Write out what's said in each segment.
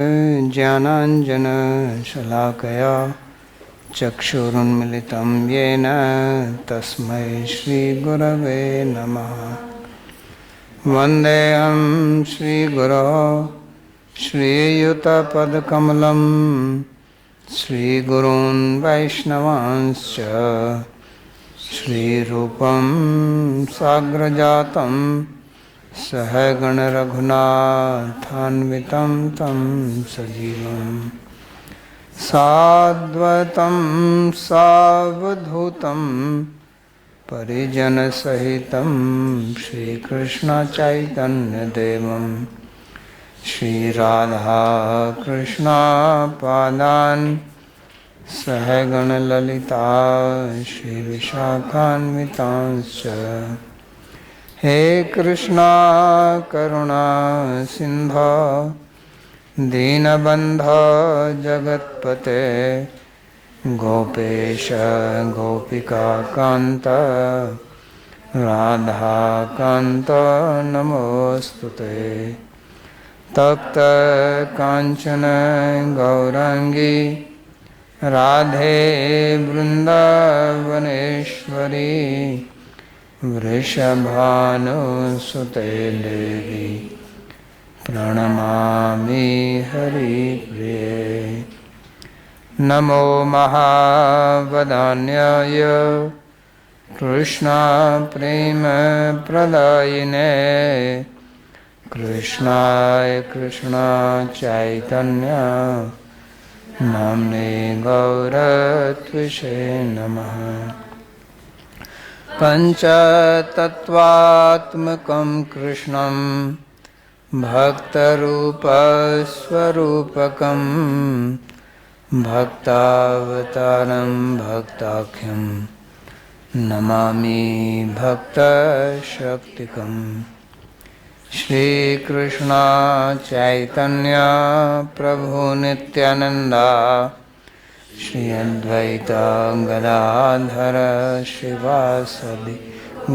ज्ञानाञ्जनशलाकया चक्षुरुन्मिलितं येन तस्मै श्रीगुरवे नमः। वन्देऽहं श्रीगुरो श्रीयुतपदकमलं श्रीगुरून् वैष्णवांश्च श्रीरूपं साग्रजातं सहगणरघुनाथान्वितं तं सजीवं साद्वैतं सावधूतं परिजनसहितं श्रीकृष्णचैतन्यदेवं श्रीराधाकृष्णपादान् सहगणललिता श्रीविशाखान्वितांश्च। हे कृष्णा करुणा सिन्धो दीनबन्धो जगत्पते गोपेश गोपिकान्त राधाकान्त नमोऽस्तुते। तप्त काञ्चन गौराङ्गी राधे वृन्दावनेश्वरी वृषभानुसुते देवी प्रणमामि हरिप्रिये। नमो महावदान्याय कृष्णप्रेमप्रदायिने कृष्णाय कृष्णचैतन्य नाम्ने गौरत्विषे नमः। पञ्चतत्त्वात्मकं कृष्णं भक्तरूपस्वरूपकं भक्तावतारं भक्ताख्यं नमामि भक्तशक्तिकम्। श्रीकृष्ण चैतन्य प्रभु नित्यानंदा श्री अद्वैत गदाधर श्रीवासदि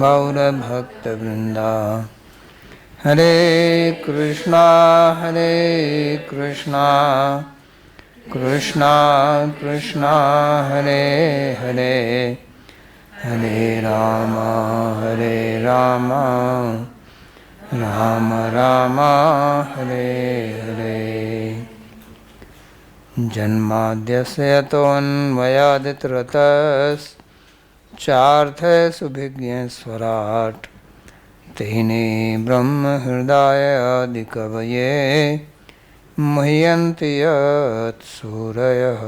गौरभक्तवृंदा। हरे कृष्णा कृष्णा कृष्णा हरे हरे हरे राम राम राम हरे हरे। जन्माद्यस्य यतोऽन्वयादितरतश्चार्थेषुभिज्ञस्वराट् तेने ब्रह्महृदयादिकवये मुह्यन्ति यत्सूरयः।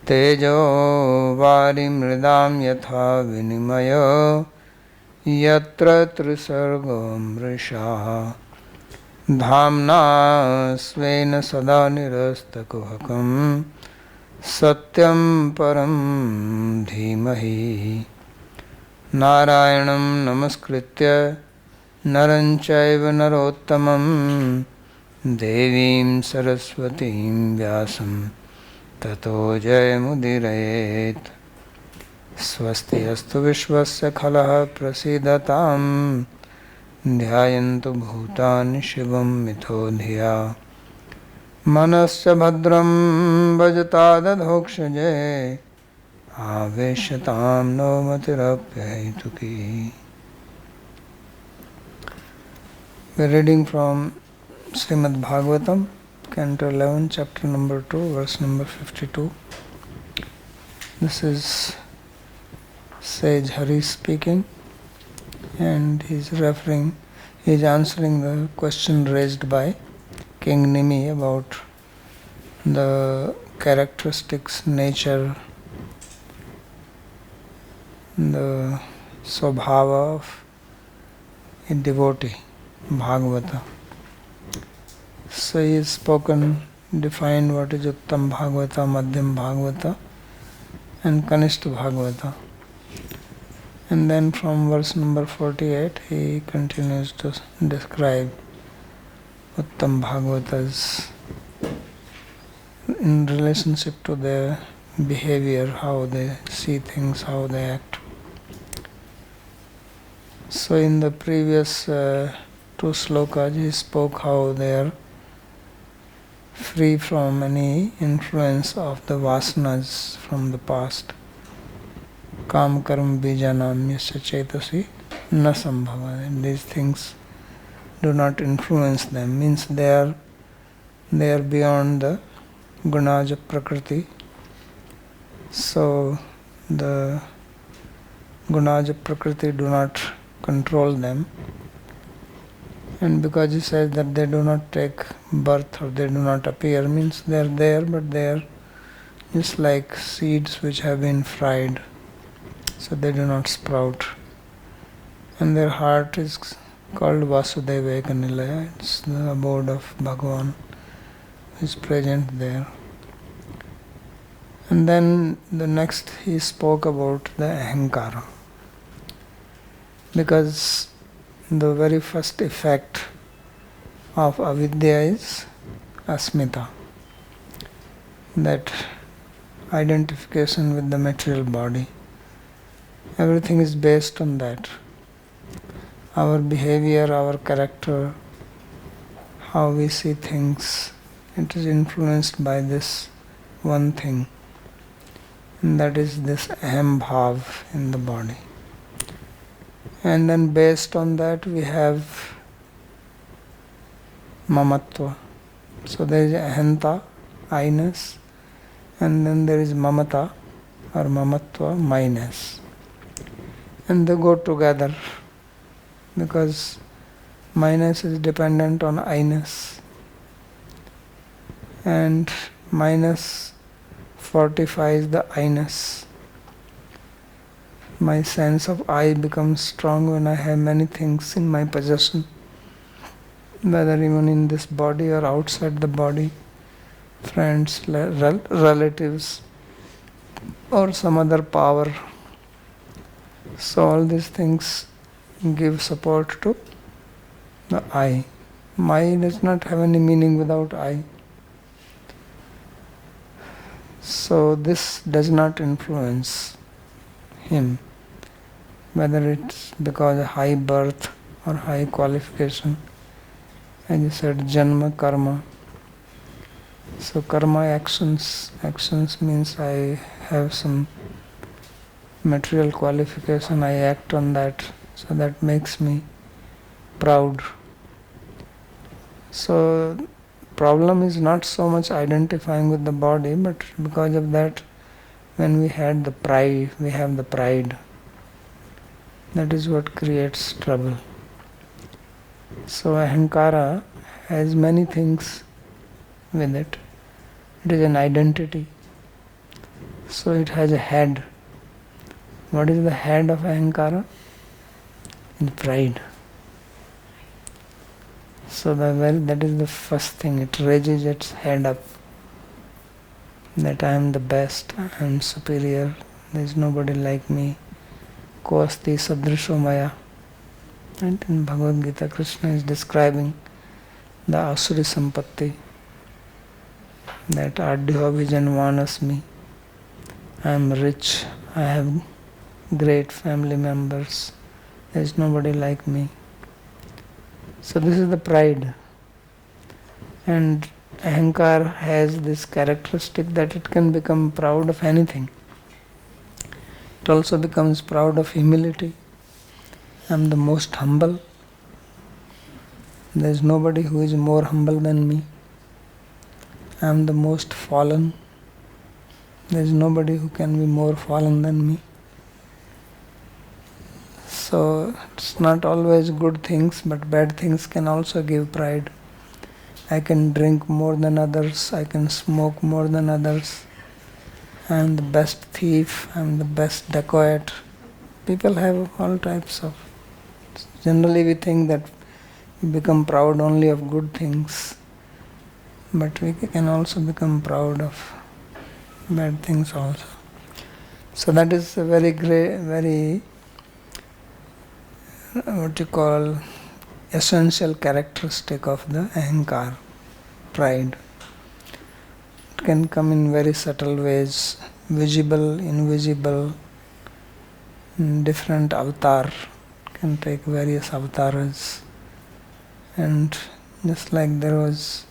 तेजो वारिमृदां यथा विनिमयो यत्र त्रिसर्गो मृषा धाम्ना स्वेन सदा निरस्तकुहकं सत्यं परं धीमहि। नारायणं नमस्कृत्य नरं चैव नरोत्तमं देवीं सरस्वतीं व्यासं ततो जयमुदीरयेत्। स्वस्ति अस्तु विश्वस्य खलः प्रसीदतां ध्यायन्तु भूतानि शिवं मिथो धिया। मनश्च भद्रं भजतादधोक्षजे आवेश्यतां no मतिरप्यहेतुकी। We are reading from Śrīmad-Bhāgavatam, Canto 11, Chapter number 2, verse number 52. This is Sage Hari speaking, and he is answering the question raised by King Nimi about the characteristics, nature, the swabhava of a devotee, Bhāgavata. So he has defined what is Uttam Bhāgavata, Madhyam Bhāgavata and Kanishta Bhāgavata. And then from verse number 48 he continues to describe Uttam Bhāgavatas in relationship to their behavior, how they see things, how they act. So in the previous two slokas he spoke how they are free from any influence of the vasanas from the past. Kam karam bijanam yasya chetasi na sambhava. These things do not influence them, means they are beyond the gunas of prakriti. So the gunas of prakriti do not control them. And because he says that they do not take birth or they do not appear, means they are there, but they are just like seeds which have been fried, so they do not sprout. And their heart is called Vasudeva Ekanilaya. It's the abode of Bhagavan, who is present there. And then the next he spoke about the ahankara, because the very first effect of avidya is asmita, that identification with the material body. Everything is based on that. Our behavior, our character, how we see things, it is influenced by this one thing, and that is this aham bhav in the body. And then based on that we have mamatva. So there is ahanta, I-ness, and then there is mamata or mamatva, my-ness. And they go together because my-ness is dependent on I-ness, and my-ness fortifies the I-ness. My sense of I becomes strong when I have many things in my possession, whether even in this body or outside the body, friends, relatives, or some other power. So all these things give support to the I. My does not have any meaning without I. So this does not influence him, whether it's because of high birth or high qualification. As you said, janma, karma. So karma, actions means I have some material qualification, I act on that, so that makes me proud. So problem is not so much identifying with the body, but because of that, when we have the pride. That is what creates trouble. So ahankara has many things with it. It is an identity. So it has a head. What is the head of ahankara? It's pride. So that is the first thing. It raises its head up, that I am the best, I am superior, there is nobody like me. Ko asti sadrisho maya. And in Bhagavad Gita, Krishna is describing the asuri sampatti, that adhyo abhijanvanasmi. I am rich, I have great family members, there is nobody like me. So this is the pride. And ahankar has this characteristic that it can become proud of anything. It also becomes proud of humility. I am the most humble. There is nobody who is more humble than me. I am the most fallen. There is nobody who can be more fallen than me. So it's not always good things, but bad things can also give pride. I can drink more than others, I can smoke more than others, I am the best thief, I am the best dacoit. People have all types of... Generally we think that we become proud only of good things, but we can also become proud of bad things also. So that is a very great, very, essential characteristic of the ahankar, pride. It can come in very subtle ways, visible, invisible, different avatar, can take various avatars. And just like there was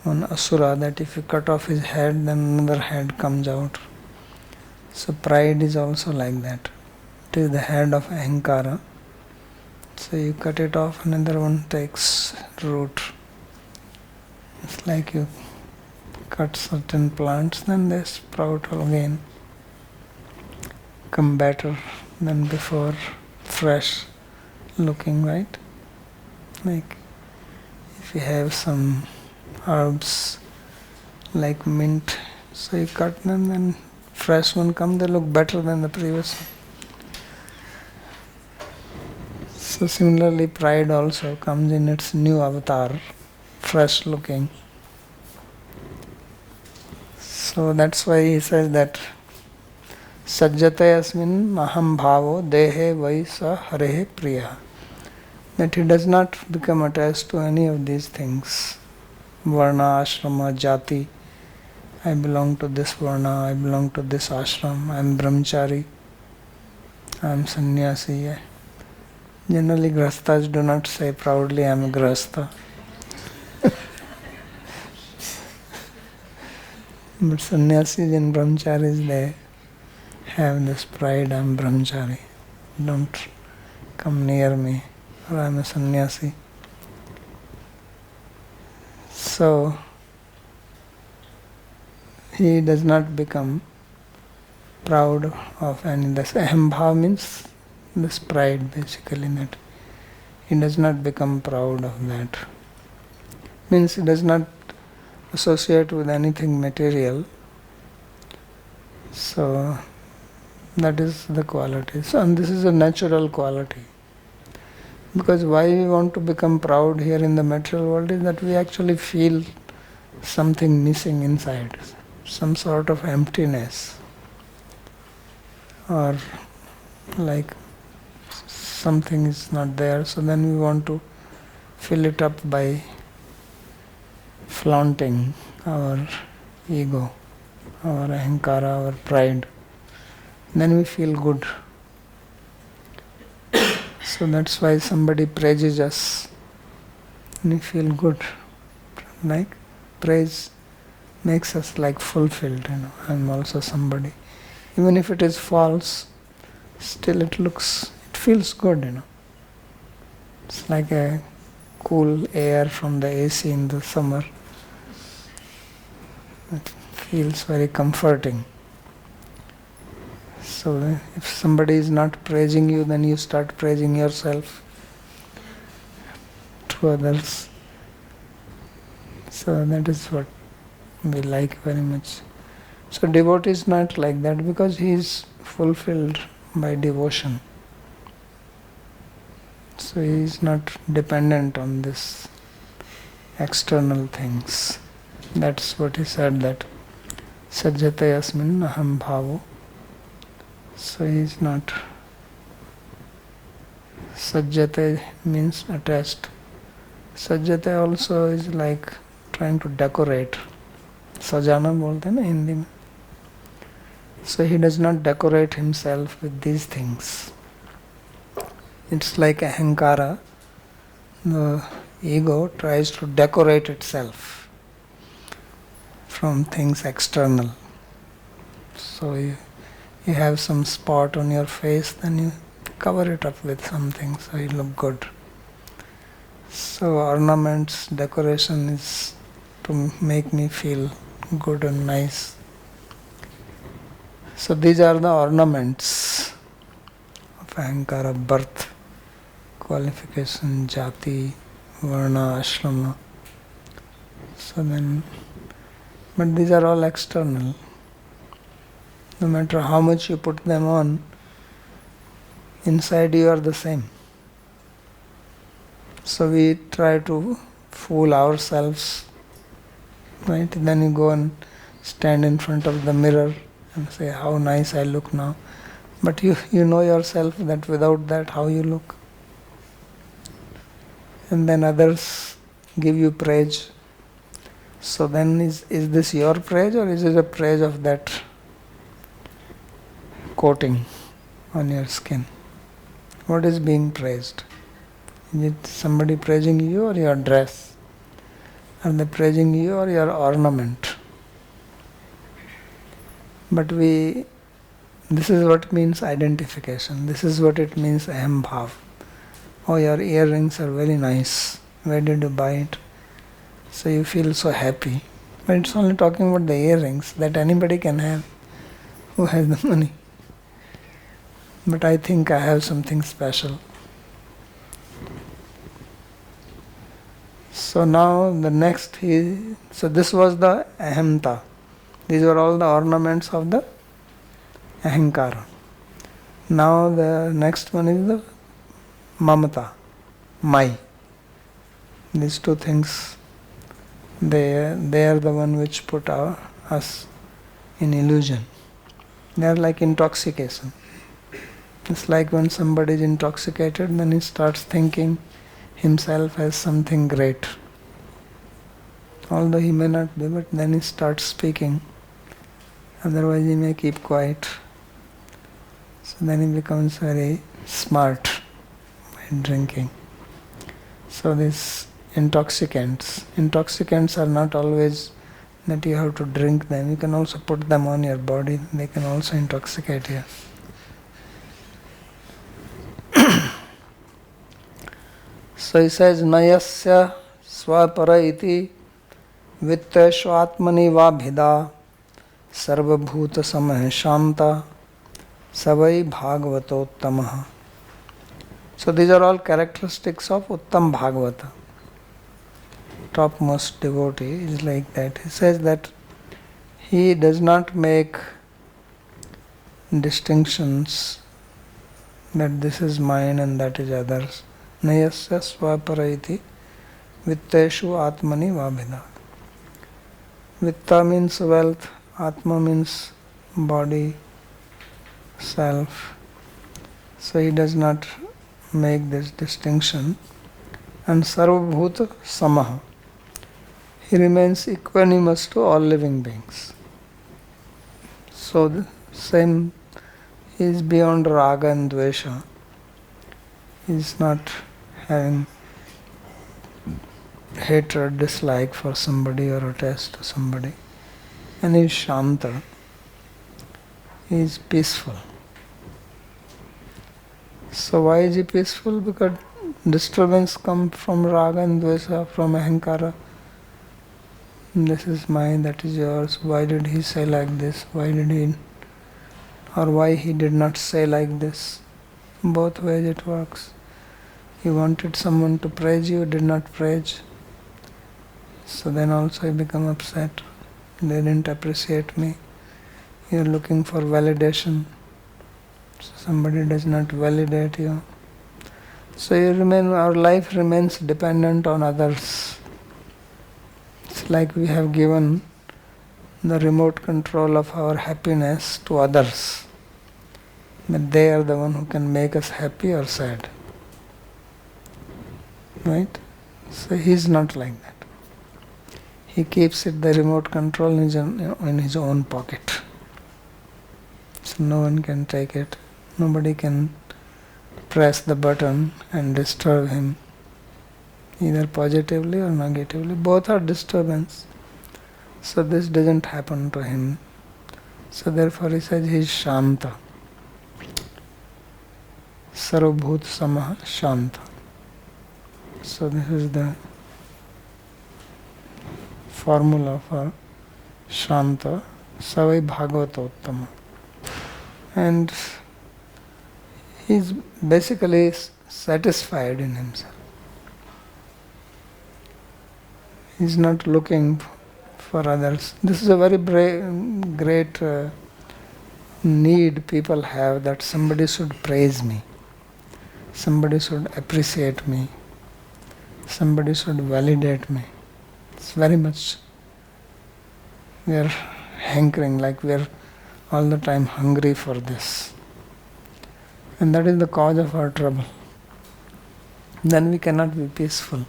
one asura, that if you cut off his head, then another head comes out. So pride is also like that. It is the head of ahankara. So you cut it off, another one takes root. It's like you cut certain plants, then they sprout again, come better than before, fresh looking, right? Like if you have some herbs like mint, so you cut them, then fresh one come, they look better than the previous one. So similarly, pride also comes in its new avatar, fresh looking. So that's why he says that Sajjate asmin aham bhavo dehe vaisa harehe priya. That he does not become attached to any of these things. Varna, ashrama, jati. I belong to this varna, I belong to this ashram, I am brahmachari, I am sannyasi. Generally, grahasthas do not say proudly, I am a grahastha. But sannyasis and brahmacharis, they have this pride, I am brahmachari. Don't come near me, or I am a sannyasi. So, he does not become proud of any. This ahambhav means this pride, basically, that he does not become proud of that. Means he does not associate with anything material. So that is the quality. So, and this is a natural quality. Because why we want to become proud here in the material world is that we actually feel something missing inside, some sort of emptiness, or like something is not there, so then we want to fill it up by flaunting our ego, our ahankara, our pride. Then we feel good. So that's why somebody praises us and we feel good. Like praise makes us like fulfilled, I'm also somebody. Even if it is false, still it feels good, It's like a cool air from the AC in the summer. It feels very comforting. So if somebody is not praising you, then you start praising yourself to others. So that is what we like very much. So devotee is not like that because he is fulfilled by devotion. So he is not dependent on this external things. That's what he said, that sajjate asmin aham bhavo. So he is not. Sajjate means attached. Sajjate also is like trying to decorate. Sajana bolte na Hindi mein. So he does not decorate himself with these things. It's like ahankara. The ego tries to decorate itself from things external. So you have some spot on your face, then you cover it up with something so you look good. So ornaments, decoration is to make me feel good and nice. So these are the ornaments of ahankara: birth, qualification, jati, varna, ashrama. So then, but these are all external. No matter how much you put them on, inside you are the same. So we try to fool ourselves, right? Then you go and stand in front of the mirror and say, how nice I look now. But you know yourself that without that, how you look. And then others give you praise. So then is this your praise or is it a praise of that coating on your skin? What is being praised? Is it somebody praising you or your dress? Are they praising you or your ornament? But this is what means identification. This is what it means aham bhav. Oh, your earrings are very nice. Where did you buy it? So you feel so happy. But it's only talking about the earrings that anybody can have who has the money. But I think I have something special. So now the next so this was the ahamta. These were all the ornaments of the ahankara. Now the next one is the mamata, my. These two things, they are the one which put us in illusion. They are like intoxication. It's like when somebody is intoxicated, then he starts thinking himself as something great. Although he may not be, but then he starts speaking. Otherwise he may keep quiet. So then he becomes very smart by drinking. So these intoxicants are not always that you have to drink them. You can also put them on your body. They can also intoxicate you. So he says, Nayasya swapara iti vittashvatmani va bhida sarvabhuta samah shanta savai bhagavatottamaha. So these are all characteristics of Uttam Bhagavata. Topmost devotee is like that. He says that he does not make distinctions that this is mine and that is others. Nayasya swapara iti vitteshu atmani vabhida. Vitta means wealth, atma means body, self. So he does not make this distinction. And sarvabhuta samaha. He remains equanimous to all living beings. So the same is beyond raga and dvesha. He is not having hatred, dislike for somebody or attached to somebody. And he is shanta. He is peaceful. So why is he peaceful? Because disturbance comes from raga and dvesa, from ahankara. This is mine, that is yours. Why did he say like this? Why he did not say like this? Both ways it works. You wanted someone to praise you, did not praise. So then also you become upset. They didn't appreciate me. You are looking for validation. So somebody does not validate you. So our life remains dependent on others. It's like we have given the remote control of our happiness to others. But they are the one who can make us happy or sad. Right? So he is not like that. He keeps the remote control in his own pocket. So no one can take it. Nobody can press the button and disturb him, either positively or negatively. Both are disturbance. So this doesn't happen to him. So therefore he says he is shanta. Sarvabhut samah shanta. So this is the formula for shanta, savai bhagavatottama. And he is basically satisfied in himself. He is not looking for others. This is a very great need people have, that somebody should praise me, somebody should appreciate me, somebody should validate me. It's very much, we are hankering, like we are all the time hungry for this. And that is the cause of our trouble. Then we cannot be peaceful.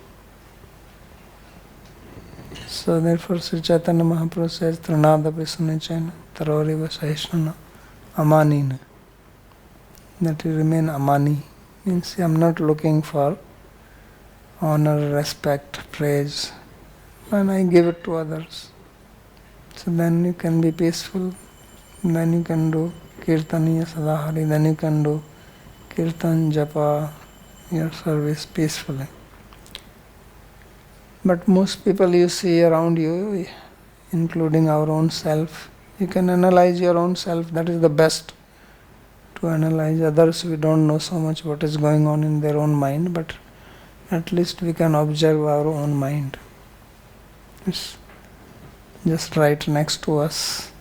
So therefore Sri Chaitanya Mahaprabhu says, Trinadapi sunichena, taroriva sahishnana, amanina. That you remain amani. Means I am not looking for honor, respect, praise, and I give it to others. So then you can be peaceful, then you can do Kirtaniya Sadahari, then you can do Kirtan, Japa, your service peacefully. But most people you see around you, including our own self, you can analyze your own self. That is the best to analyze. Others, we don't know so much what is going on in their own mind, but at least we can observe our own mind. It's just right next to us.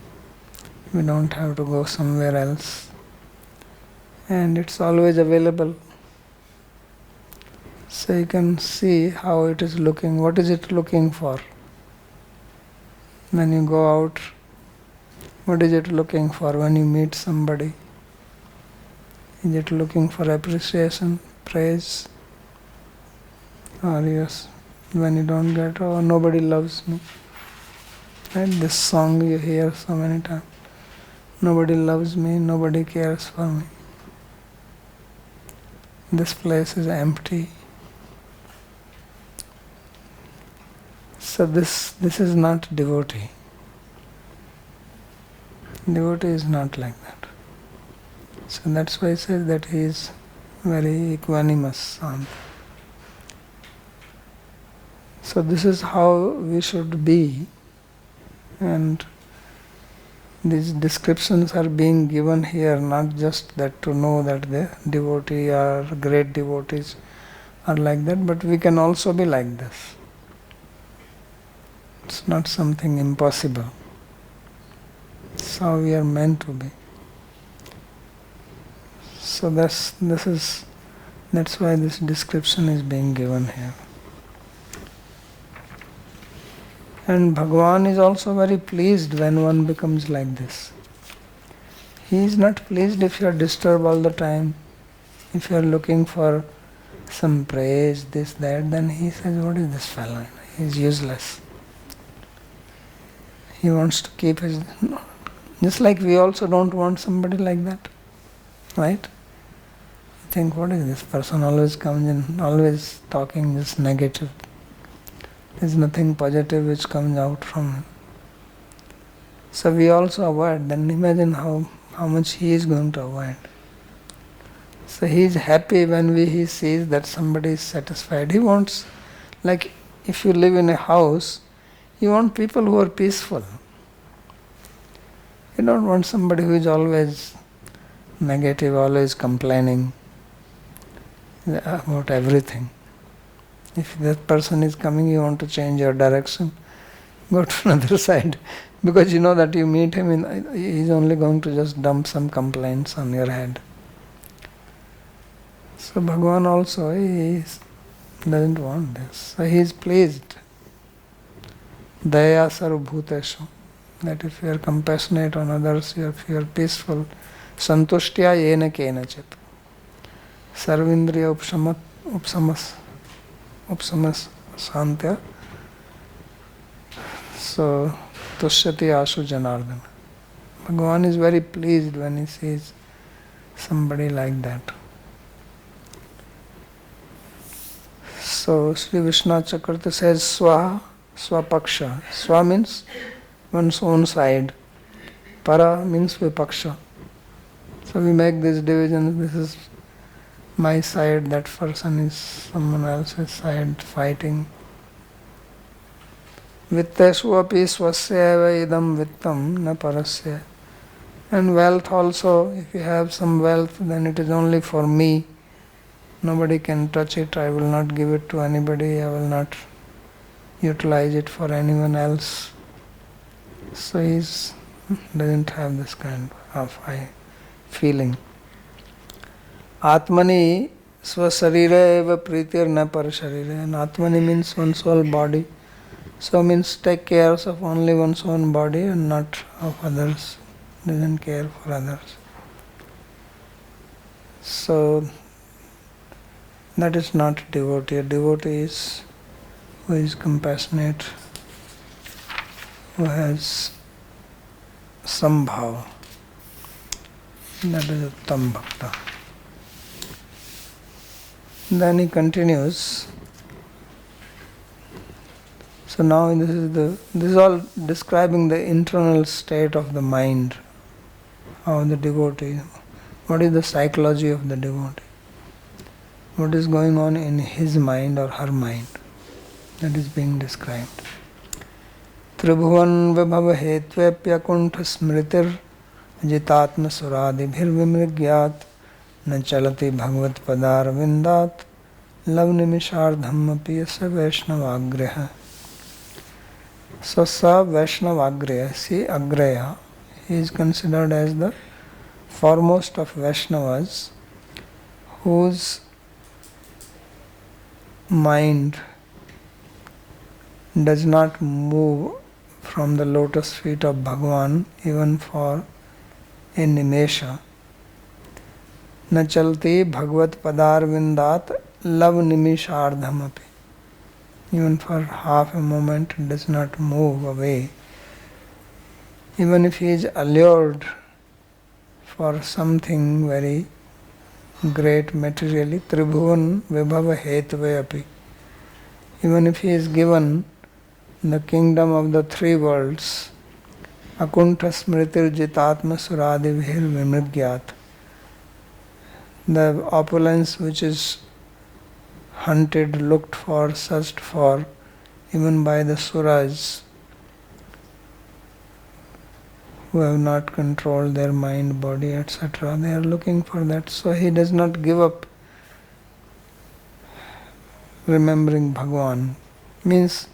We don't have to go somewhere else. And it's always available. So you can see how it is looking. What is it looking for? When you go out, what is it looking for when you meet somebody? Is it looking for appreciation, praise? Or yes, when you don't get, oh, nobody loves me. Right? This song you hear so many times. Nobody loves me, nobody cares for me. This place is empty. So this is not devotee. Devotee is not like that. So that's why I say that he is very equanimous. So this is how we should be, and these descriptions are being given here, not just that to know that the devotee or great devotees are like that, but we can also be like this. It's not something impossible. It's how we are meant to be. So that's why this description is being given here. And Bhagavan is also very pleased when one becomes like this. He is not pleased if you are disturbed all the time. If you are looking for some praise, this, that, then he says, what is this fellow? He is useless. He wants to keep his... Just like we also don't want somebody like that. Right? You think, what is this person always comes in, always talking just negative. There's nothing positive which comes out from him. So we also avoid. Then imagine how much he is going to avoid. So he is happy when he sees that somebody is satisfied. He wants, like if you live in a house, you want people who are peaceful. You don't want somebody who is always negative, always complaining about everything. If that person is coming, you want to change your direction, go to another side, because you know that you meet him, he is only going to just dump some complaints on your head. So Bhagavan also, he doesn't want this. So he is pleased. Daya sarvabhuteshu. That if you are compassionate on others, if you are peaceful, santushtya yena kenachit. Sarvindriya upsamas santya. So tushyati ashu janardana. Bhagavan is very pleased when he sees somebody like that. So Sri Vishnu Chakravarti says swapaksha. Swa means one's own side. Para means vipaksha. So we make this division. This is my side, that person is someone else's side, fighting. Vitteshu api swasya eva idam vittam na parasya. And wealth also, if you have some wealth, then it is only for me. Nobody can touch it. I will not give it to anybody. I will not utilize it for anyone else. So he doesn't have this kind of feeling. Atmani swasarira eva pritir na parasharira. And Atmani means one's whole body. So means take care of only one's own body and not of others. Doesn't care for others. So that is not devotee. A devotee is who is compassionate, who has sambhava. That is uttam bhakta. Then he continues. So So now this is all describing the internal state of the mind of the devotee. What is the psychology of the devotee? What is going on in his mind or her mind? That is being described. Tribhuvan vibhava hetvepya kuntha smritir jitatma suradibhir vimrigyat na chalati bhagavat padar vindat lav nimishardham api sa vaishnavagraha. So sa vaishnavagraha, see agraya, he is considered as the foremost of Vaishnavas, whose mind does not move from the lotus feet of Bhagavan even for a nimesha. Na chalti bhagavat padar vindat lav nimishardhamapi. Even for half a moment does not move away. Even if he is allured for something very great materially, tribhuvan vibhava hetve api. Even if he is given the kingdom of the three worlds, akuntha smritir jitatma suradibhir vimrigyat, the opulence which is hunted, looked for, searched for, even by the suras who have not controlled their mind, body, etc. They are looking for that. So he does not give up remembering Bhagavan. Means,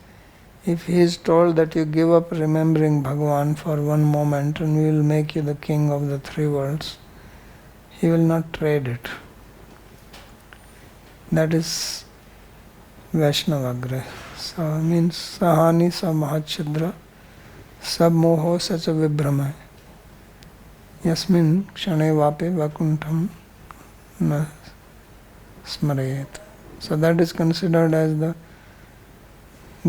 if he is told that you give up remembering Bhagavan for one moment and we will make you the king of the three worlds, he will not trade it. That is Vaishnavagraha. So it means sahani sa mahachidra sab moho sacha vibhrama yasmin kshane vape vakuntham na smarayet. So that is considered as the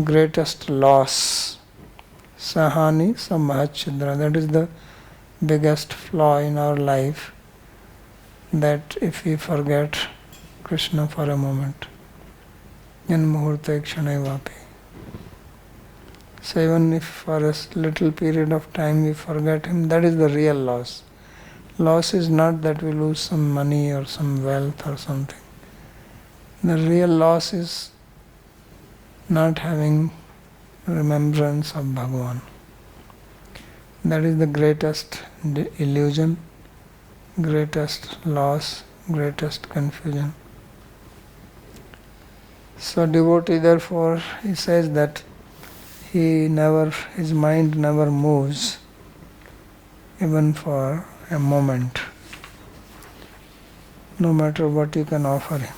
greatest loss. Sahani samahachidra. That is the biggest flaw in our life, that if we forget Krishna for a moment, in muhurte kshane vape. So even if for a little period of time we forget him, that is the real loss. Loss is not that we lose some money or some wealth or something. The real loss is not having remembrance of Bhagavan. That is the greatest illusion, greatest loss, greatest confusion. So devotee, therefore, he says that his mind never moves even for a moment, no matter what you can offer him.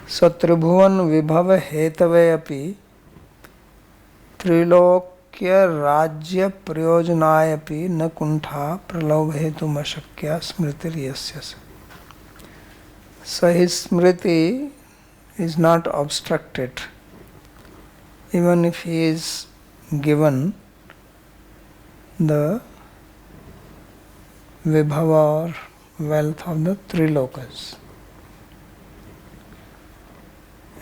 So Tribhuvan vibhava hetave api trilokya rajya prayojanaya api na kuntha pralabhetum ashakya smritir yasyasa. So his smriti is not obstructed, even if he is given the vibhava or wealth of the three lokas.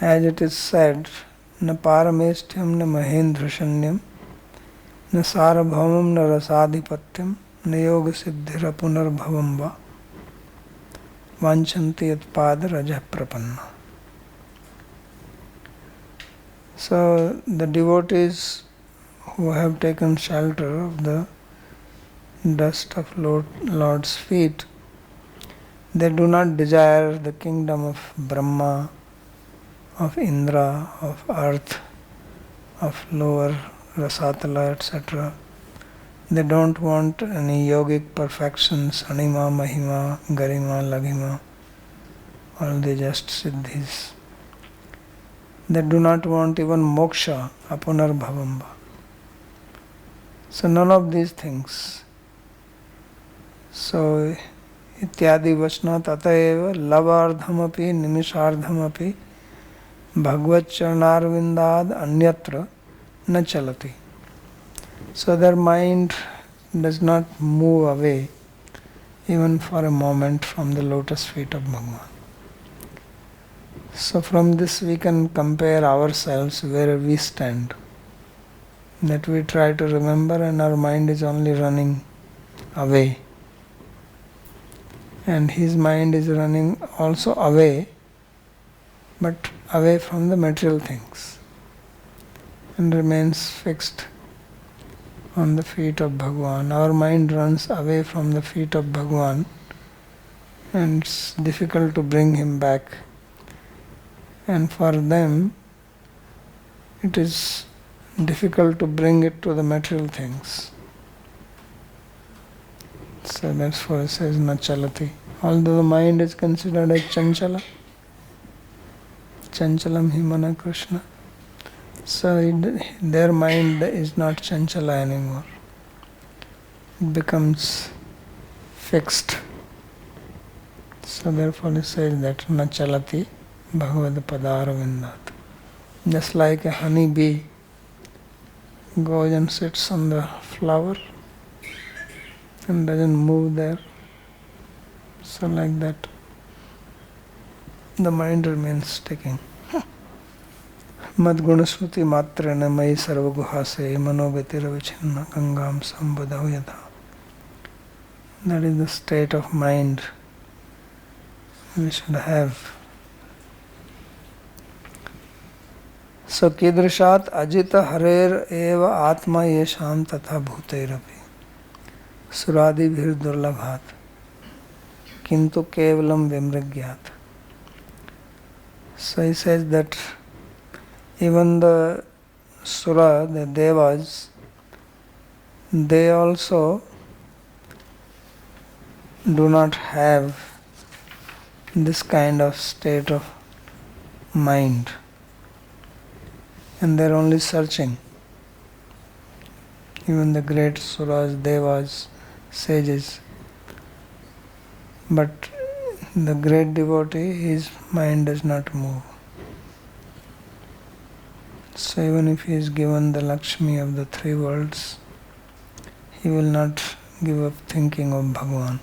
As it is said, na paramestham na mahendrashanyam na sarabhamam na rasadhipatyam na yoga siddhira punarbhavam va vanchanti atpada raja prapanna. So the devotees who have taken shelter of the dust of Lord's feet, they do not desire the kingdom of Brahma, of Indra, of earth, of lower Rasatala, etc. They don't want any yogic perfections, Anima, Mahima, Garima, Laghima, all the just siddhis. They do not want even moksha, apunarbhavamba. So none of these things. So ityadi vachna tataeva lavardhamapi nimishardhamapi bhagavad charanarvindad anyatra na chalati. So their mind does not move away even for a moment from the lotus feet of Bhagavan. So from this we can compare ourselves where we stand. That we try to remember and our mind is only running away. And his mind is running also away, but away from the material things, and remains fixed on the feet of Bhagwan. Our mind runs away from the feet of Bhagwan, and it's difficult to bring him back. And for them, it is difficult to bring it to the material things. So that's why it says Nachalati. Although the mind is considered as Chanchala, Chanchalam Himana Krishna, so their mind is not Chanchala anymore. It becomes fixed. So therefore it says that Nachalati Bhagavad Padaravindat. Just like a honey bee goes and sits on the flower and doesn't move there, so like that the mind remains sticking. Madgunasmriti matrena mai sarvaguhase manovetiravichina gangam sambadau yatha. That is the state of mind we should have. So kidrishat ajita harer eva atma yesham tatha bhuterapi suradi bhir durlabhat kintu kevalam vimrigyat. So he says that even the Sura, the Devas, they also do not have this kind of state of mind, and they are only searching. Even the great Suras, Devas, sages. But the great devotee, his mind does not move. So even if he is given the Lakshmi of the three worlds, he will not give up thinking of Bhagavan.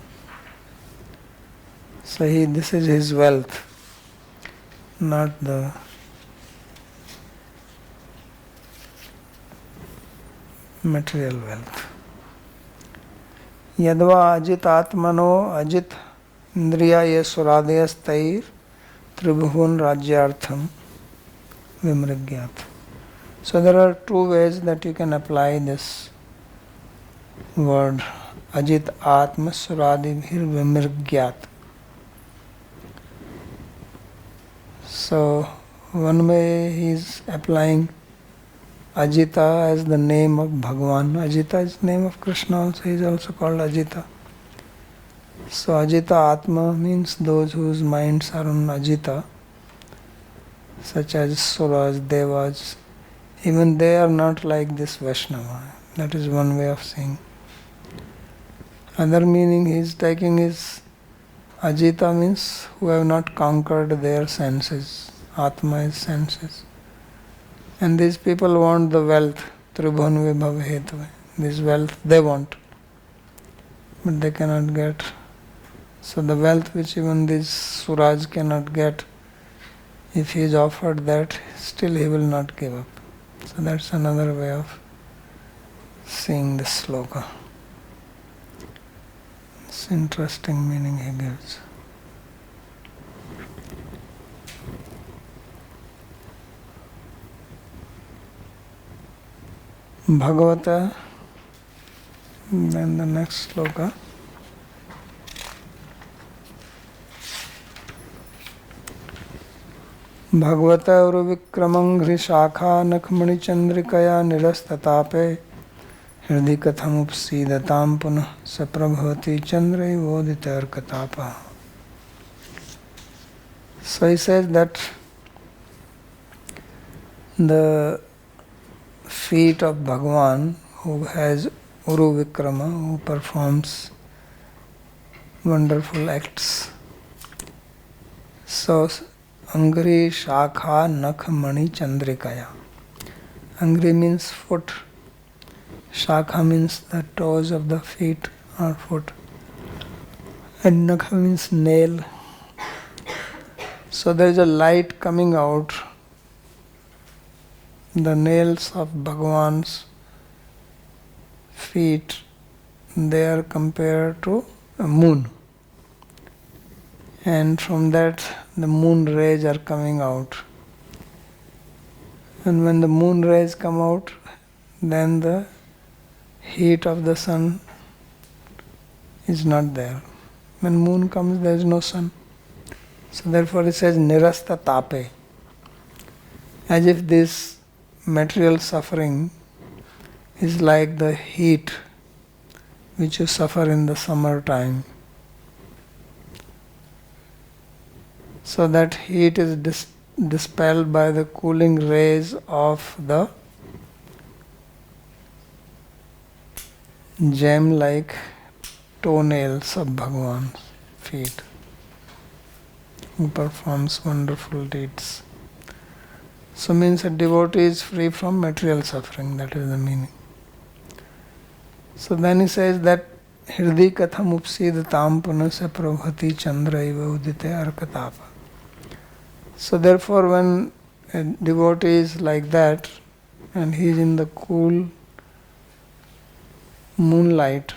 So this is his wealth, not the material wealth. Yadva ajit atmano ajit indriya yesuradayas tair tribhuvan rajyartham vimrigyat. So there are two ways that you can apply this word ajit atma suradibhir vimrigyat. So one way he is applying Ajita as the name of Bhagavan. Ajita is the name of Krishna also, he is also called Ajita. So Ajita Atma means those whose minds are on Ajita, such as Suras, Devas. Even they are not like this Vaishnava. That is one way of saying. Other meaning he is taking is Ajita means who have not conquered their senses. Atma is senses. And these people want the wealth, Tribhuvan Vibhav Hetave. This wealth they want, but they cannot get. So the wealth which even these Suras cannot get, if he is offered that, still he will not give up. So that's another way of seeing this sloka. It's interesting meaning he gives. Bhāgavata, then the next sloka. Bhāgavata uruvikramam ghrishakha nakhmani chandrikaya nirastatape hridhi katham upsidatam punah saprabhavati chandrai vodita arkatapa. So he says that the feet of Bhagavan, who has Uru Vikrama, who performs wonderful acts. So, Angri Shakha Nakh Mani Chandrikaya. Angri means foot. Shakha means the toes of the feet or foot. And Nakha means nail. So there is a light coming out. The nails of Bhagavan's feet, they are compared to a moon. And from that the moon rays are coming out. And when the moon rays come out, then the heat of the sun is not there. When moon comes, there is no sun. So therefore it says nirasta tape. As if this material suffering is like the heat which you suffer in the summer time. So that heat is dispelled by the cooling rays of the gem-like toenails of Bhagavan's feet, who performs wonderful deeds. So means a devotee is free from material suffering, that is the meaning. So then he says that Hridhi katham upsidatam punasya prabhati chandra iva udite arkatapa. So therefore when a devotee is like that and he is in the cool moonlight,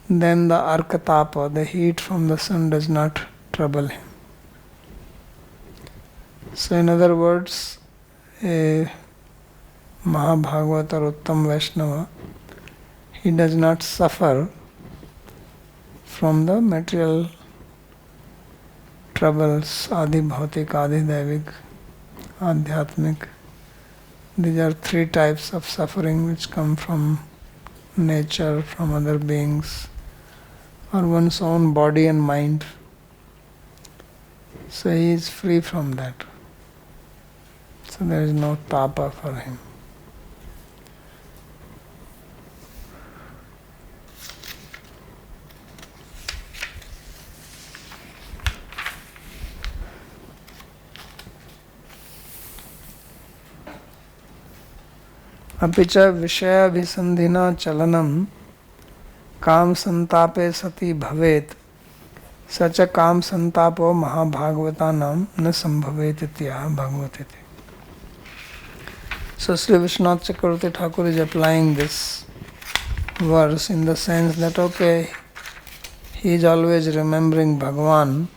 then the arkatapa, the heat from the sun, does not trouble him. So in other words, a Mahabhagavata or Uttam Vaishnava, he does not suffer from the material troubles, adi bhautik, adi daivik, adhyatmik. These are three types of suffering which come from nature, from other beings, or one's own body and mind. So he is free from that. So there is no tapa for him. अपिच विषयाभिसंधिना चलनम काम संतापे सति भवेत सच काम संतापो महाभागवता नाम न संभवेत इत्याह भागवते. So Sri Vishwanath Chakravarti Thakur is applying this verse in the sense that okay, he is always remembering Bhagavan,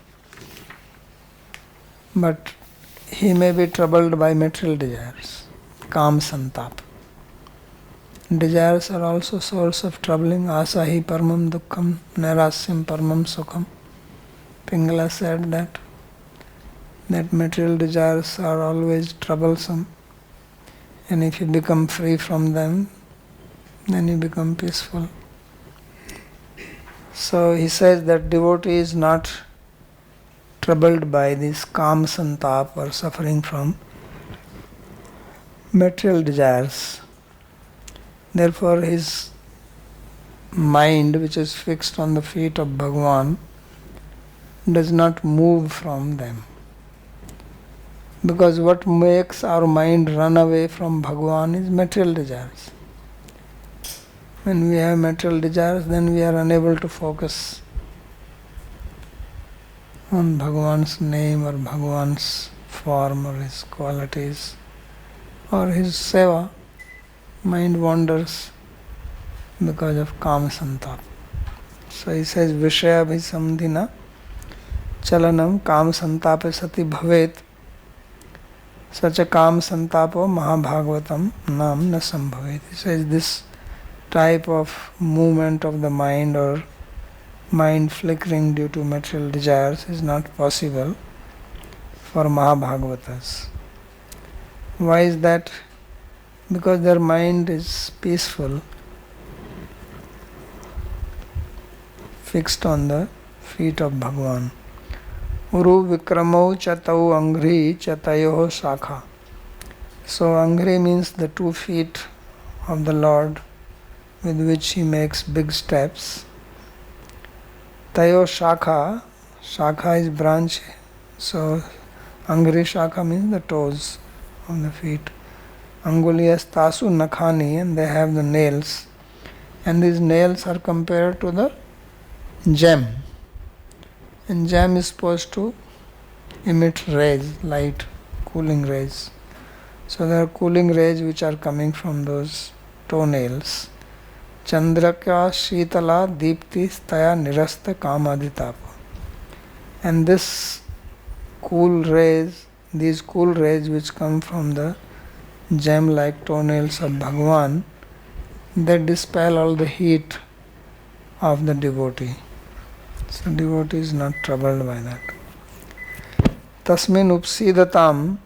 but he may be troubled by material desires, kam santap. Desires are also source of troubling. Asahi paramam dukkham, nairasyam paramam sukham. Pingala said that material desires are always troublesome, and if you become free from them, then you become peaceful. So he says that devotee is not troubled by this kam santap or suffering from material desires. Therefore his mind, which is fixed on the feet of Bhagavan, does not move from them. Because what makes our mind run away from Bhagavan is material desires. When we have material desires, then we are unable to focus on Bhagavan's name or Bhagavan's form or his qualities or his seva. Mind wanders because of kama santap. So he says Vishaya Abhisamdhina Chalanam Kam Santape Sati Bhavet Sacha Kam Santapo Mahabhagavatam Nam Na Sambhavet. He says this type of movement of the mind or mind flickering due to material desires is not possible for Mahabhagavatas. Why is that? Because their mind is peaceful, fixed on the feet of Bhagavan. Uru vikramau chatau angri chatayoho shakha. So angri means the 2 feet of the Lord with which he makes big steps. Tayo shakha, shakha is branch, so angri shakha means the toes of the feet. Anguliyas tasu nakhani, and they have the nails, and these nails are compared to the gem, and gem is supposed to emit rays, light, cooling rays. So there are cooling rays which are coming from those toenails. Chandrakya Shitala Deepti Staya Nirasta Kamaditapa. And this cool rays, these cool rays which come from the gem-like toenails of Bhagavan, they dispel all the heat of the devotee. So devotee is not troubled by that. Tasmin upsidatam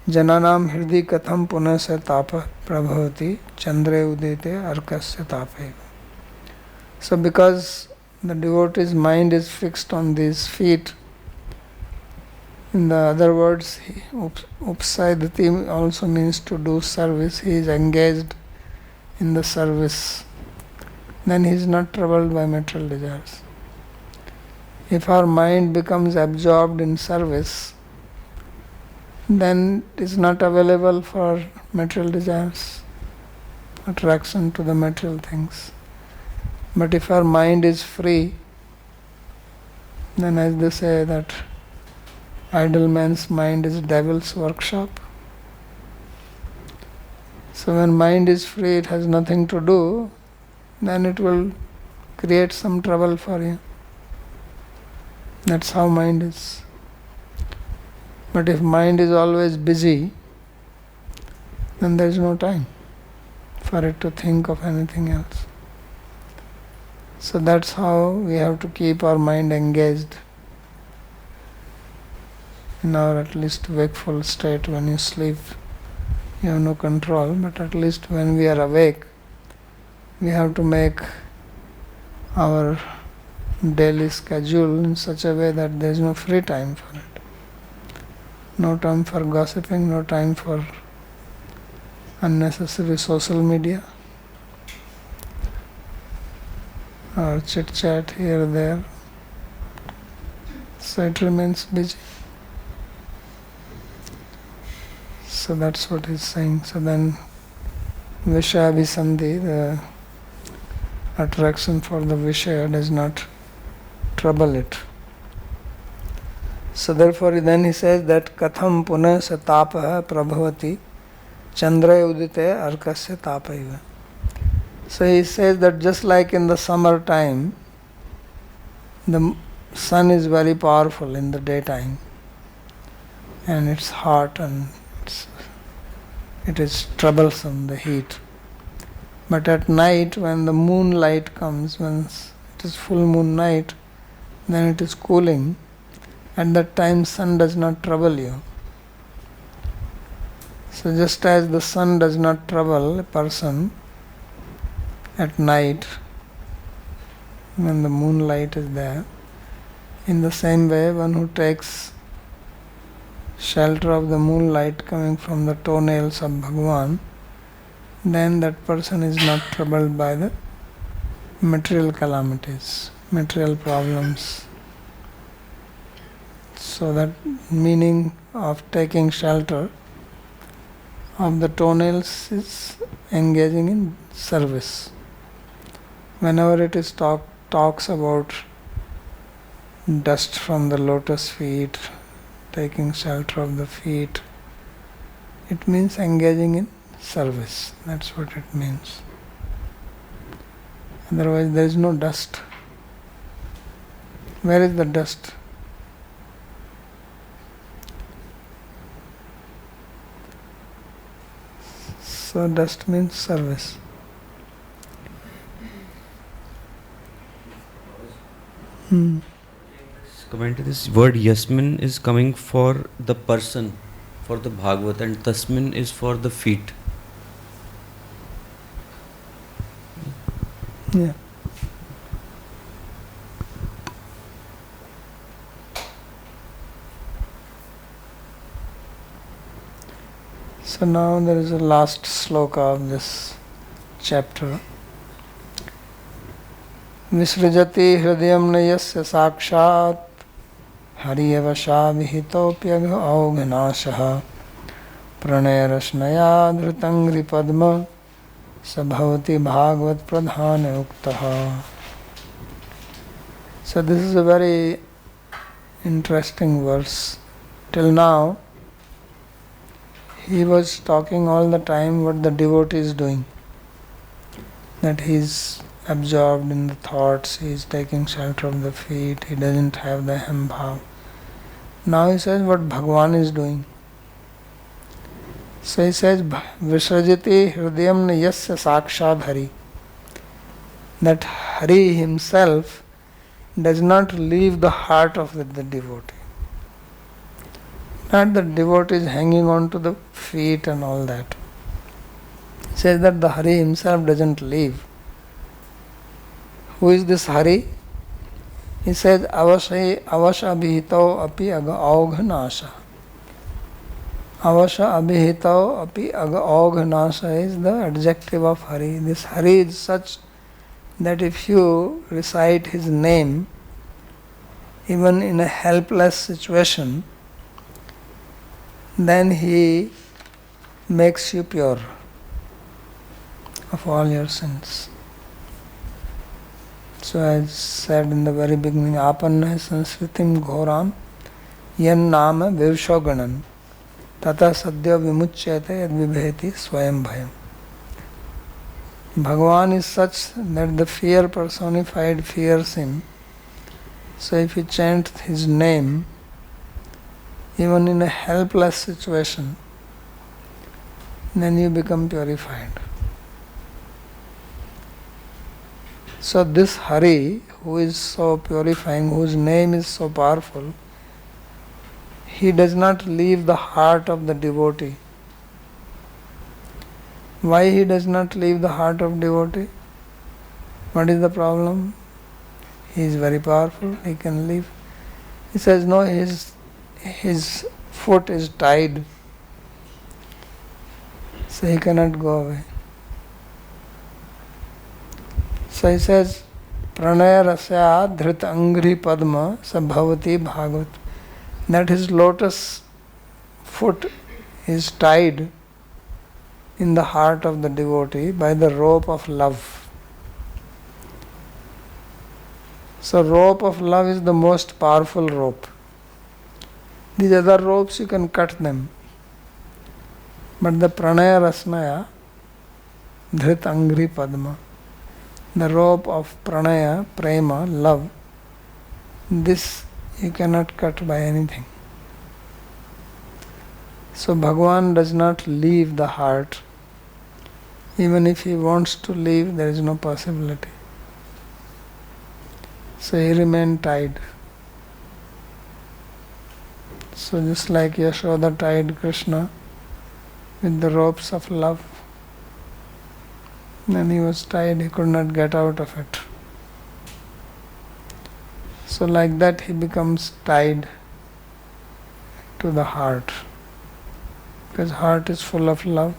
jananam hridhi katham punasya tapa prabhavati chandre udete arkasya tape. So because the devotee's mind is fixed on these feet, in the other words, upsidati also means to do service. He is engaged in the service. Then he is not troubled by material desires. If our mind becomes absorbed in service, then it is not available for material desires, attraction to the material things. But if our mind is free, then as they say that idle man's mind is devil's workshop. So when mind is free, it has nothing to do, then it will create some trouble for you. That's how mind is. But if mind is always busy, then there is no time for it to think of anything else. So that's how we have to keep our mind engaged in our at least wakeful state. When you sleep, you have no control, but at least when we are awake, we have to make our daily schedule in such a way that there is no free time for it. No time for gossiping, no time for unnecessary social media or chit chat here and there. So it remains busy. So that's what he's saying. So then Vishaya Visandhi, the attraction for the Vishaya, does not trouble it. So therefore then he says that Katham Puna Satapa Prabhavati Chandra Udite Arkasya Tapaiva. So he says that just like in the summer time, the sun is very powerful in the daytime and it's hot and it is troublesome, the heat. But at night when the moonlight comes, when it is full moon night, then it is cooling. At that time sun does not trouble you. So just as the sun does not trouble a person at night when the moonlight is there, in the same way one who takes shelter of the moonlight coming from the toenails of Bhagavan, then that person is not troubled by the material calamities, material problems. So that meaning of taking shelter of the toenails is engaging in service. Whenever it is talks about dust from the lotus feet, taking shelter of the feet, it means engaging in service. That's what it means. Otherwise there is no dust. Where is the dust? So dust means service. Comment to this word Yasmin is coming for the person, for the Bhāgavata, and Tasmin is for the feet. Yeah. So now there is a last sloka of this chapter. Visrujati hridayam nayasya sakshat hariyavasha vihitopyag aughanashaha pranayarasnaya dhritangri padma sabhavati bhagavat pradhana uktaha. So this is a very interesting verse. Till now, he was talking all the time what the devotee is doing. That he is absorbed in the thoughts, he is taking shelter of the feet, he doesn't have the ham bhav. Now he says what Bhagavan is doing. So he says, Visrajati hridayam yasya sakshad hari. That Hari himself does not leave the heart of the devotee. Not the devotee is hanging on to the feet and all that. He says that the Hari himself doesn't leave. Who is this Hari? He says, avasha abhihitau api aughanasha. Avasha abhihitau api aughanasha is the adjective of Hari. This Hari is such that if you recite his name, even in a helpless situation, then he makes you pure of all your sins. So I said in the very beginning, Apanna sanskritim ghoram yan nama vivshoganan tata sadhya vimuchyate yad vibheti swayam bhayam. Bhagavan is such that the fear personified fears him. So if you chant his name, even in a helpless situation, then you become purified. So this Hari, who is so purifying, whose name is so powerful, he does not leave the heart of the devotee. Why he does not leave the heart of devotee? What is the problem? He is very powerful, he can leave. He says, no, his foot is tied, so he cannot go away. So he says, Pranaya rasya dhrit angri padma sabhavati bhagavat. That his lotus foot is tied in the heart of the devotee by the rope of love. So rope of love is the most powerful rope. These other ropes you can cut them. But the pranaya rasnaya dhrit angri padma, the rope of pranaya, prema, love, this you cannot cut by anything. So Bhagavan does not leave the heart. Even if he wants to leave, there is no possibility. So he remained tied. So just like Yashoda tied Krishna with the ropes of love, then he was tied, he could not get out of it. So like that he becomes tied to the heart, because heart is full of love.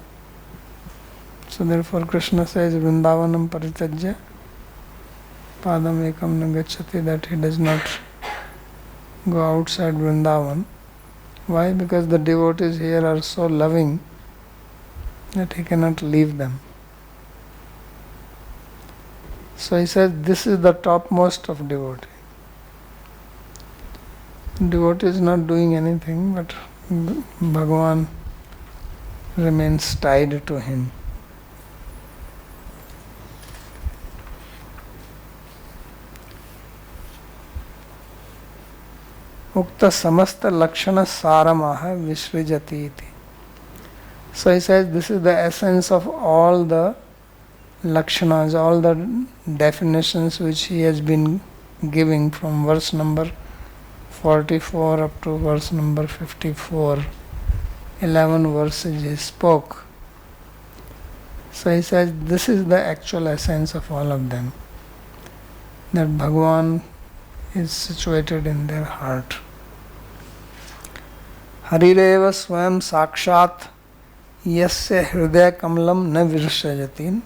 So therefore Krishna says, Vrindavanam paritajya padam ekam nagacchati, that he does not go outside Vrindavan. Why? Because the devotees here are so loving that he cannot leave them. So he says, this is the topmost of devotee. Devotee is not doing anything, but Bhagavan remains tied to him. Ukta samasta lakshana saramaha visrijati iti. So he says, this is the essence of all the lakshanas, all the definitions which he has been giving from verse number 44 up to verse number 54. 11 verses he spoke. So he says, this is the actual essence of all of them. That Bhagavan is situated in their heart. Harireva swayam sakshat yasya hridaya kamlam na virshajati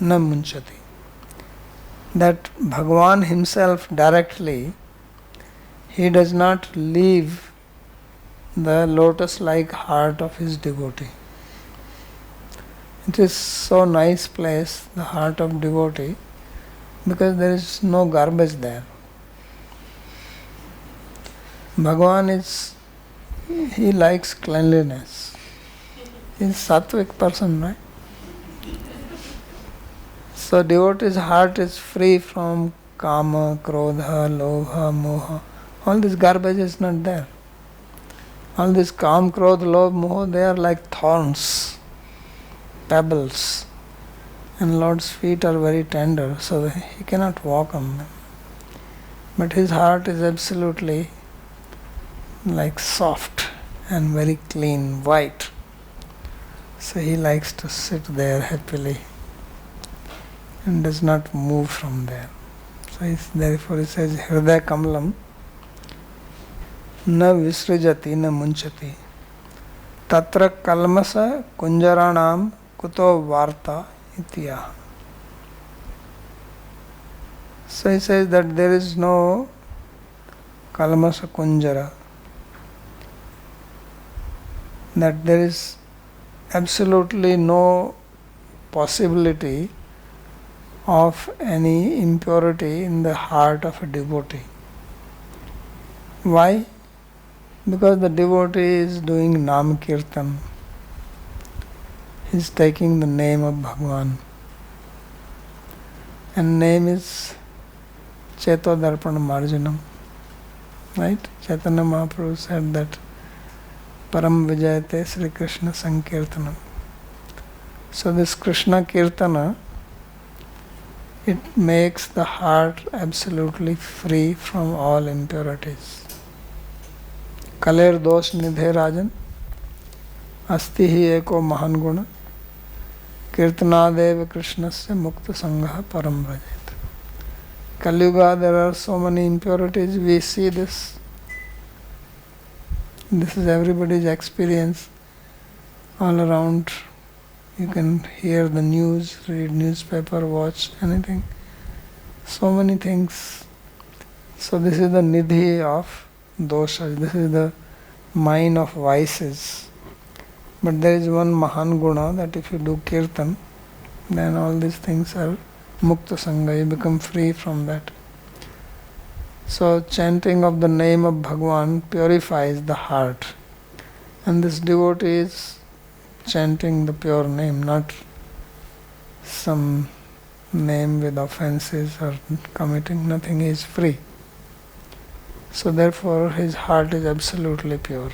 na munchati. That Bhagavan himself directly, he does not leave the lotus-like heart of his devotee. It is so nice place, the heart of devotee, because there is no garbage there. Bhagavan he likes cleanliness. He's sattvic person, right? So devotee's heart is free from kama, krodha, lobha, moha. All this garbage is not there. All this kam, krodha, lobha, moha, they are like thorns, pebbles. And Lord's feet are very tender, so he cannot walk on them. But his heart is absolutely like soft and very clean, white. So he likes to sit there happily and does not move from there. So therefore he says, Hridaya Kamalam na visrijati na munchati tatra kalmasa kunjaranam kuto varta itya. So he says that there is no kalmasa kunjara, that there is absolutely no possibility of any impurity in the heart of a devotee. Why? Because the devotee is doing Nam Kirtan. He is taking the name of Bhagavan. And name is Cheto Darpana Marjanam. Right? Chaitanya Mahaprabhu said that Param Vijayate Sri Krishna Sankirtanam. So this Krishna Kirtana, it makes the heart absolutely free from all impurities. Kaler dosh nidhe rajan asti hi eko mahan guna kirtanadev krishnasya mukta sangha param vrajet. Kali-yuga, there are so many impurities, we see this. This is everybody's experience all around. You can hear the news, read newspaper, watch anything. So many things. So this is the nidhi of doshas. This is the mine of vices. But there is one mahan guna that if you do kirtan, then all these things are mukta sangha. You become free from that. So chanting of the name of Bhagavan purifies the heart. And this devotee is chanting the pure name, not some name with offenses or committing nothing. He is free. So therefore his heart is absolutely pure.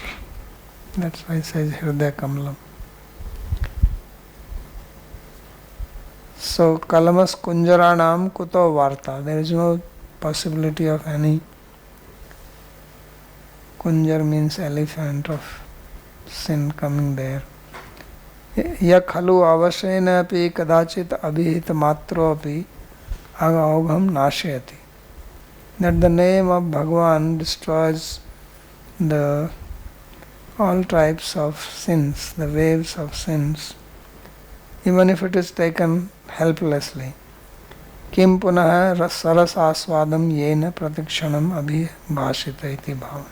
That's why it says Hridaya Kamalam. So Kalamas Kunjaranam Kuto Varta. There is no possibility of any. Kunjar means elephant, of sin coming there. Ya khalu avashena api kadachit abhihit matro api agaugham nashayati. That the name of Bhagavan destroys all types of sins, the waves of sins, even if it is taken helplessly. Kim punah saras aswadam yena pratikshanam abhibhashita iti bhava.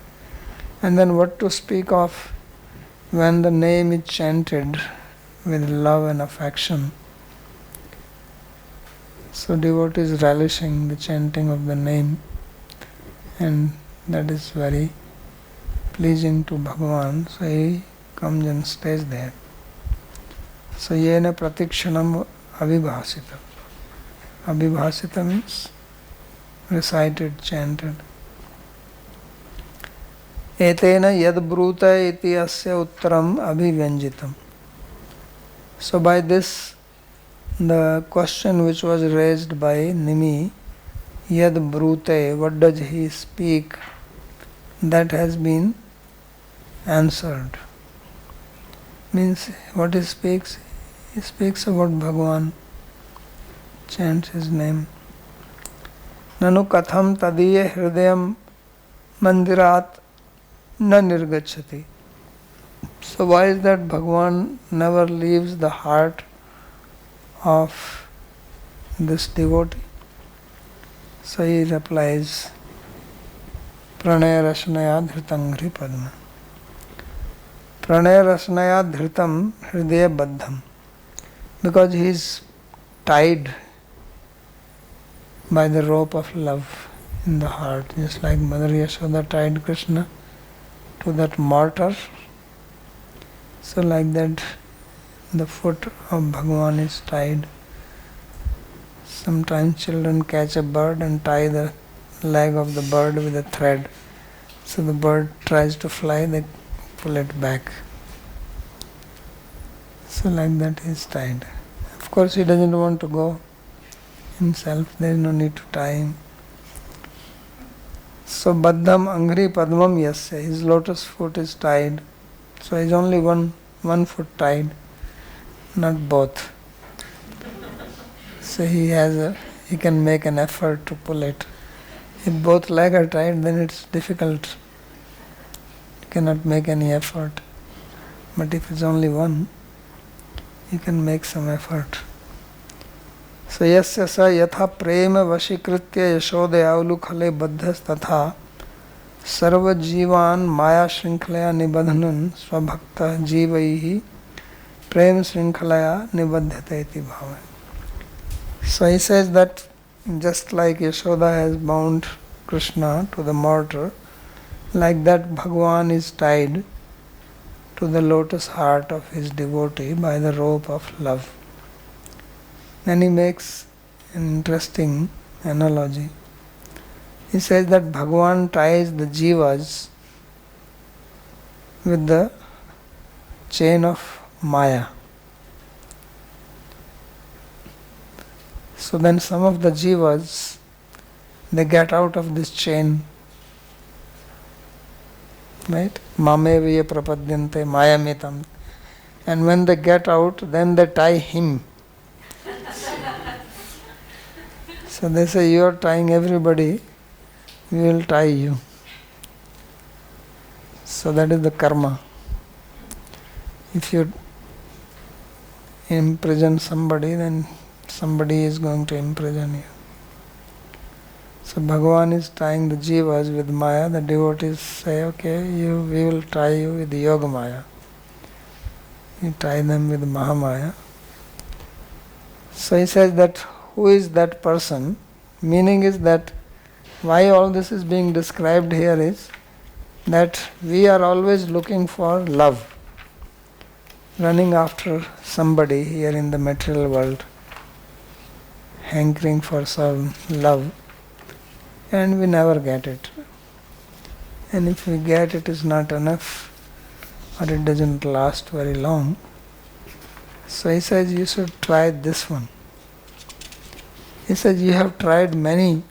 And then what to speak of when the name is chanted with love and affection. So devotee is relishing the chanting of the name, and that is very pleasing to Bhagavan. So he comes and stays there. So yena pratikshanam abhibhasita. Abhibhasita means recited, chanted. Etena yad bruta iti asya uttaram abhivyanjitam. So by this, the question which was raised by Nimi, yad brute, what does he speak, that has been answered. Means what he speaks about Bhagavan, chants his name. Nanu katham tadiye hridayam mandirat na nirgachati. So why is that Bhagavan never leaves the heart of this devotee? So he replies, Pranaya rasnaya dhritam ghri padma. Pranaya rasnaya dhritam hridaya baddham. Because he is tied by the rope of love in the heart, just like Mother Yashoda tied Krishna to that mortar. So like that, the foot of Bhagavan is tied. Sometimes children catch a bird and tie the leg of the bird with a thread. So the bird tries to fly, they pull it back. So like that he is tied. Of course he doesn't want to go himself, there is no need to tie him. So Baddham Angri Padmam Yasya, his lotus foot is tied. So he is only one foot tied, not both. So he can make an effort to pull it. If both legs are tied, then it's difficult. You cannot make any effort. But if it's only one, you can make some effort. So yasya sa yatha prema vashikritya yashodaya avlukhale baddhas tatha sarva jivan maya shrinkhalaya nibadhanan svabhakta jivaihi prem shrinkhalaya nibadhyate iti bhava. So he says that just like Yashoda has bound Krishna to the mortar, like that Bhagavan is tied to the lotus heart of his devotee by the rope of love. Then he makes an interesting analogy. He says that Bhagavan ties the jivas with the chain of Maya. So then some of the jivas, they get out of this chain, right? Mameviya prapadyante mayamitam. And when they get out, then they tie him. So they say, you are tying everybody, we will tie you. So that is the karma. If you imprison somebody, then somebody is going to imprison you. So Bhagavan is tying the jivas with Maya. The devotees say, okay, we will tie you with Yoga Maya. You tie them with Mahamaya. So he says that who is that person? Meaning is that why all this is being described here is that we are always looking for love, running after somebody here in the material world, hankering for some love, and we never get it. And if we get it, is not enough, or it doesn't last very long. So he says you should try this one. He says you have tried many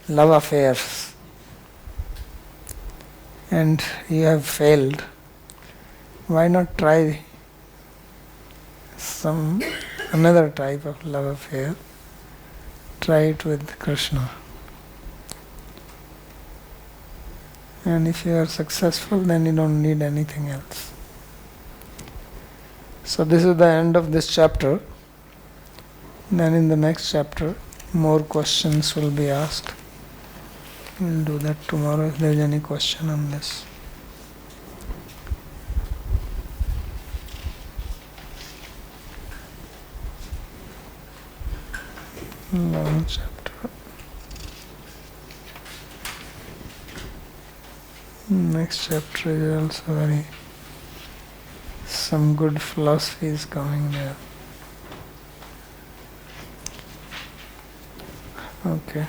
love affairs and you have failed. Why not try some another type of love affair? Try it with Krishna. And if you are successful, then you don't need anything else. So this is the end of this chapter. Then in the next chapter, more questions will be asked. We'll do that tomorrow if there is any question on this. Long chapter. Next chapter is also very, some good philosophy is coming there. Okay.